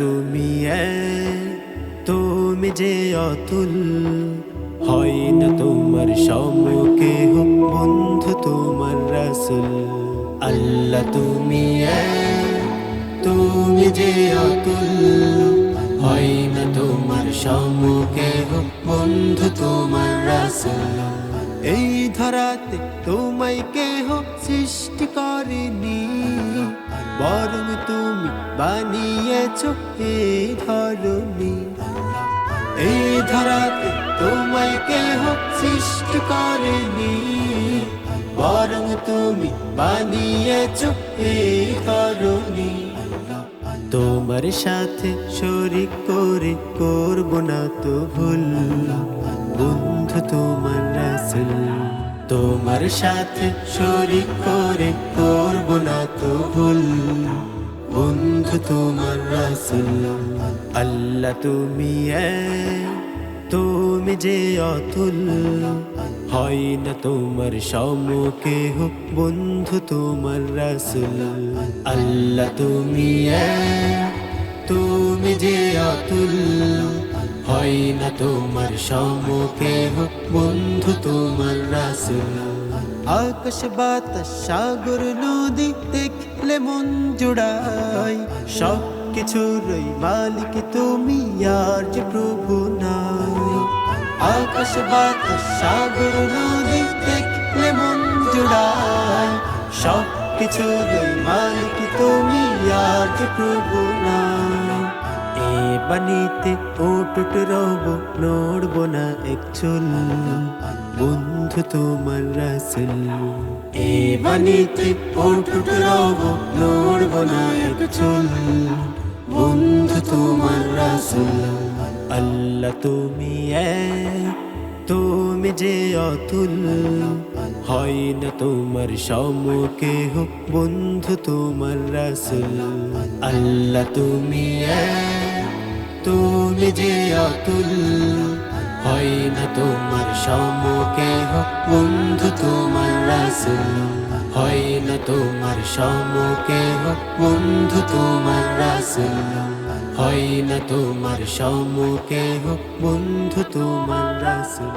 তুমি তুমি যে অতুল, হয় না তোমার সমকেহ বন্ধু তোমার রাসূল। আল্লাহ তুমি তুমি যে অতুল, হয় না তোমার সমকেহ বন্ধু তোমার রাসূল। এই ধরাতে তোমায় কেহ সৃষ্টি করেনি, বরং তুমি বানিয়েছো এই ধরনী। এই ধরাতে তোমায় কেহ সৃষ্টি করেনি, বরং তুমি বানিয়েছো এই ধরনী। তোমার সাথে শরীক করে করব না তো ভুল, বন্ধু তোমার রাসূল। তোমার সাথে শরীক করে করব না তো ভুল, বন্ধু তোমার রাসূল। আল্লাহ তুমি তুমি যে অতুল, হয় না তোমার সমকেহ বন্ধু তোমার রাসূল। আল্লাহ তুমি তুমি যে অতুল, হয় না তোমার সমকেহ বন্ধু তোমার রাসূল। আকাশ বাতাস সাগর নদী দেখলে মন জুড়ায়, সব কিছুরই মালিক তুমি, আর যে প্রভু নাই। আকাশ বাতাস সাগর নদী দেখলে মন জুড়ায়, সব কিছুরই মালিক তুমি, আর যে প্রভু নাই। এ বাণীতে অটুট রব, নড়ব না এক চুল, বন্ধু তোমার রাসূল। এ বাণীতে অটুট রব, নড়ব না এক চুল, বন্ধু তোমার রাসূল। আল্লাহ তুমি তুমি যে অতুল, হয় না তোমার সমকেহ বন্ধু তোমার রাসূল। আল্লাহ তুমি তুমি যে অতুল, হয় না তোমার সমকেহ বন্ধু তোমার রাসূল। হয় না তোমার সমকেহ বন্ধু তোমার রাসূল। হয় না তোমার সমকেহ বন্ধু তোমার রাসূল।